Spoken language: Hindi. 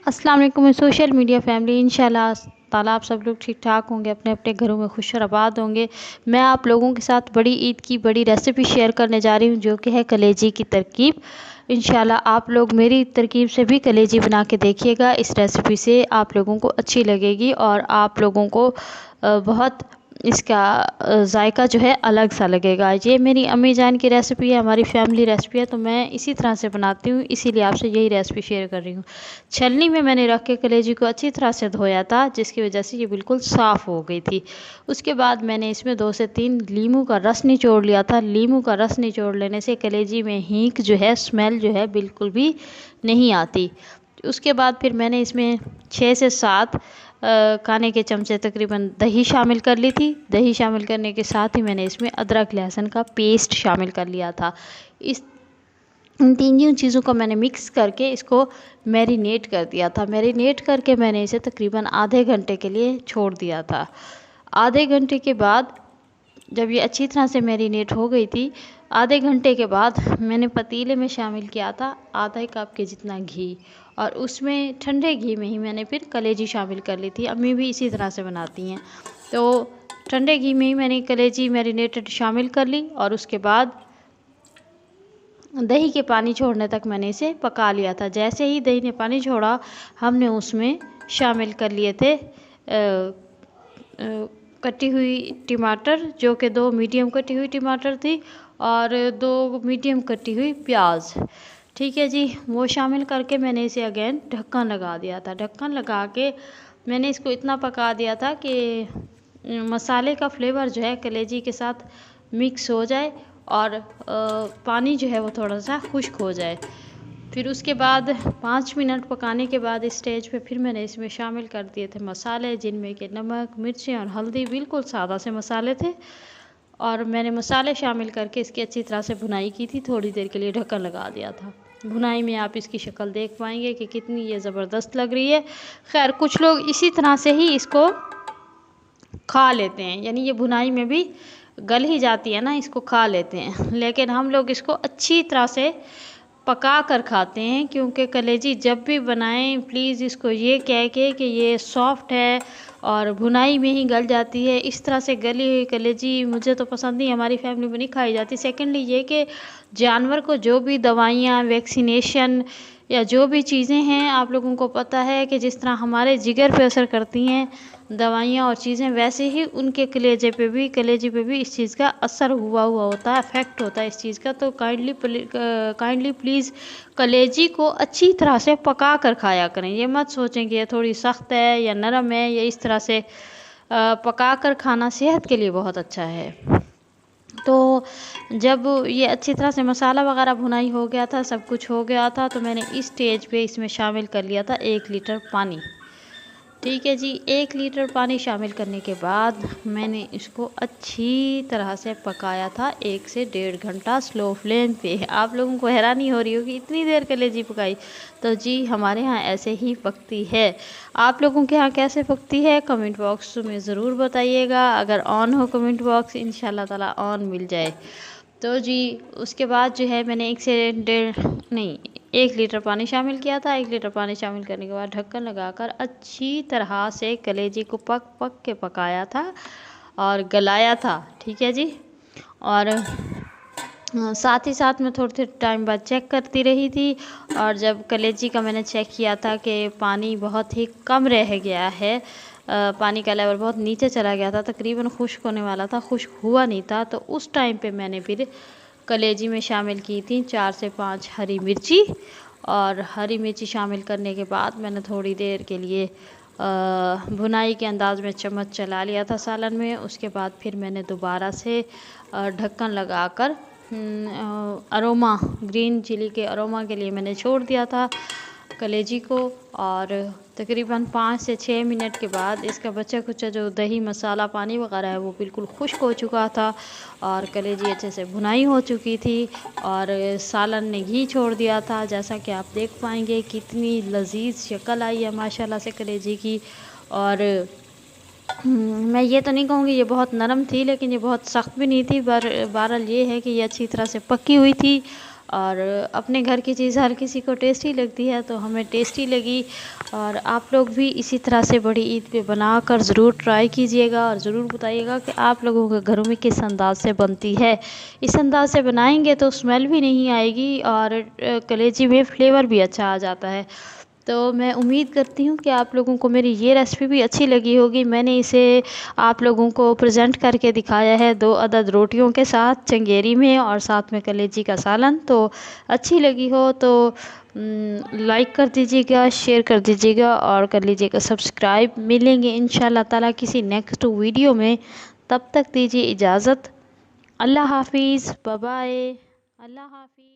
अस्सलाम वालेकुम सोशल मीडिया फैमिली। इंशाल्लाह ताला आप सब लोग ठीक ठाक होंगे, अपने अपने घरों में खुश और आबाद होंगे। मैं आप लोगों के साथ बड़ी ईद की बड़ी रेसिपी शेयर करने जा रही हूँ, जो कि है कलेजी की तरकीब। इंशाल्लाह आप लोग मेरी तरकीब से भी कलेजी बना के देखिएगा। इस रेसिपी से आप लोगों को अच्छी लगेगी और आप लोगों को बहुत इसका जायका जो है अलग सा लगेगा। ये मेरी अम्मी जान की रेसिपी है, हमारी फैमिली रेसिपी है, तो मैं इसी तरह से बनाती हूँ, इसीलिए आपसे यही रेसिपी शेयर कर रही हूँ। छलनी में मैंने रख के कलेजी को अच्छी तरह से धोया था, जिसकी वजह से ये बिल्कुल साफ़ हो गई थी। उसके बाद मैंने इसमें 2 से 3 नींबू का रस निचोड़ लिया था। नींबू का रस निचोड़ लेने से कलेजी में हींग जो है, स्मेल जो है बिल्कुल भी नहीं आती। उसके बाद फिर मैंने इसमें 6 से 7 खाने के चमचे तकरीबन दही शामिल कर ली थी। दही शामिल करने के साथ ही मैंने इसमें अदरक लहसुन का पेस्ट शामिल कर लिया था। इन तीनों चीज़ों को मैंने मिक्स करके इसको मैरिनेट कर दिया था। मैरिनेट करके मैंने इसे तकरीबन आधे घंटे के लिए छोड़ दिया था। आधे घंटे के बाद जब ये अच्छी तरह से मैरिनेट हो गई थी, आधे घंटे के बाद मैंने पतीले में शामिल किया था आधा कप के जितना घी, और उसमें ठंडे घी में ही मैंने फिर कलेजी शामिल कर ली थी। अम्मी भी इसी तरह से बनाती हैं। तो ठंडे घी में ही मैंने कलेजी मैरिनेटेड शामिल कर ली और उसके बाद दही के पानी छोड़ने तक मैंने इसे पका लिया था। जैसे ही दही ने पानी छोड़ा, हमने उसमें शामिल कर लिए थे कटी हुई टमाटर, जो कि 2 मीडियम कटी हुई टमाटर थी और 2 मीडियम कटी हुई प्याज। ठीक है जी, वो शामिल करके मैंने इसे अगेन ढक्कन लगा दिया था। ढक्कन लगा के मैंने इसको इतना पका दिया था कि मसाले का फ्लेवर जो है कलेजी के साथ मिक्स हो जाए और पानी जो है वो थोड़ा सा खुश्क हो जाए। फिर उसके बाद 5 मिनट पकाने के बाद इस स्टेज पे फिर मैंने इसमें शामिल कर दिए थे मसाले, जिनमें कि नमक, मिर्चें और हल्दी, बिल्कुल सादा से मसाले थे। और मैंने मसाले शामिल करके इसकी अच्छी तरह से भुनाई की थी। थोड़ी देर के लिए ढक्कन लगा दिया था। भुनाई में आप इसकी शक्ल देख पाएंगे कि कितनी ये ज़बरदस्त लग रही है। खैर, कुछ लोग इसी तरह से ही इसको खा लेते हैं, यानी ये भुनाई में भी गल ही जाती है ना, इसको खा लेते हैं। लेकिन हम लोग इसको अच्छी तरह से पका कर खाते हैं, क्योंकि कलेजी जब भी बनाएं प्लीज़ इसको ये कह के कि ये सॉफ्ट है और भुनाई में ही गल जाती है। इस तरह से गली हुई कलेजी मुझे तो पसंद नहीं, हमारी फैमिली में नहीं खाई जाती। सेकेंडली ये कि जानवर को जो भी दवाइयाँ, वैक्सीनेशन या जो भी चीज़ें हैं, आप लोगों को पता है कि जिस तरह हमारे जिगर पे असर करती हैं दवाइयाँ और चीज़ें, वैसे ही उनके कलेजे पे भी इस चीज़ का असर हुआ होता है, इफ़ेक्ट होता है इस चीज़ का। तो काइंडली प्लीज़ कलेजी को अच्छी तरह से पका कर खाया करें। ये मत सोचें कि ये थोड़ी सख्त है या नरम है, या इस तरह से पका कर खाना सेहत के लिए बहुत अच्छा है। तो जब ये अच्छी तरह से मसाला वगैरह भुनाई हो गया था, सब कुछ हो गया था, तो मैंने इस स्टेज पे इसमें शामिल कर लिया था 1 लीटर पानी। ठीक है जी, 1 लीटर पानी शामिल करने के बाद मैंने इसको अच्छी तरह से पकाया था 1 से 1.5 घंटा स्लो फ्लेम पे। आप लोगों को हैरानी हो रही होगी इतनी देर कलेजी पकाई, तो जी हमारे यहाँ ऐसे ही पकती है। आप लोगों के यहाँ कैसे पकती है कमेंट बॉक्स में ज़रूर बताइएगा। अगर ऑन हो कमेंट बॉक्स, इंशाल्लाह ताला ऑन मिल जाए तो जी। उसके बाद जो है मैंने 1 लीटर पानी शामिल किया था। 1 लीटर पानी शामिल करने के बाद ढक्कन लगाकर अच्छी तरह से कलेजी को पक के पकाया था और गलाया था। ठीक है जी। और साथ ही साथ मैं थोड़ी टाइम बाद चेक करती रही थी, और जब कलेजी का मैंने चेक किया था कि पानी बहुत ही कम रह गया है, पानी का लेवल बहुत नीचे चला गया था, तकरीबन खुश्क होने वाला था, खुश्क हुआ नहीं था, तो उस टाइम पे मैंने फिर कलेजी में शामिल की थी 4 से 5 हरी मिर्ची। और हरी मिर्ची शामिल करने के बाद मैंने थोड़ी देर के लिए भुनाई के अंदाज में चम्मच चला लिया था सालन में। उसके बाद फिर मैंने दोबारा से ढक्कन लगाकर अरोमा, ग्रीन चिली के अरोमा के लिए मैंने छोड़ दिया था कलेजी को। और तकरीबन 5 से 6 मिनट के बाद इसका बचा कुचा जो दही, मसाला, पानी वगैरह है वो बिल्कुल खुश्क हो चुका था और कलेजी अच्छे से भुनाई हो चुकी थी और सालन ने घी छोड़ दिया था। जैसा कि आप देख पाएंगे कितनी लजीज शक्ल आई है माशाल्लाह से कलेजी की। और मैं ये तो नहीं कहूँगी ये बहुत नरम थी, लेकिन ये बहुत सख्त भी नहीं थी। बहरहाल ये है कि ये अच्छी तरह से पकी हुई थी और अपने घर की चीज़ हर किसी को टेस्टी लगती है, तो हमें टेस्टी लगी। और आप लोग भी इसी तरह से बड़ी ईद पे बनाकर ज़रूर ट्राई कीजिएगा और ज़रूर बताइएगा कि आप लोगों के घरों में किस अंदाज से बनती है। इस अंदाज से बनाएंगे तो स्मेल भी नहीं आएगी और कलेजी में फ्लेवर भी अच्छा आ जाता है। तो मैं उम्मीद करती हूँ कि आप लोगों को मेरी ये रेसिपी भी अच्छी लगी होगी। मैंने इसे आप लोगों को प्रेजेंट करके दिखाया है 2 अदद रोटियों के साथ चंगेरी में और साथ में कलेजी का सालन। तो अच्छी लगी हो तो लाइक कर दीजिएगा, शेयर कर दीजिएगा और कर लीजिएगा सब्सक्राइब। मिलेंगे इंशाल्लाह ताला किसी नेक्स्ट वीडियो में। तब तक दीजिए इजाज़त। अल्लाह हाफिज़, बाय बाय। अल्लाह हाफिज़।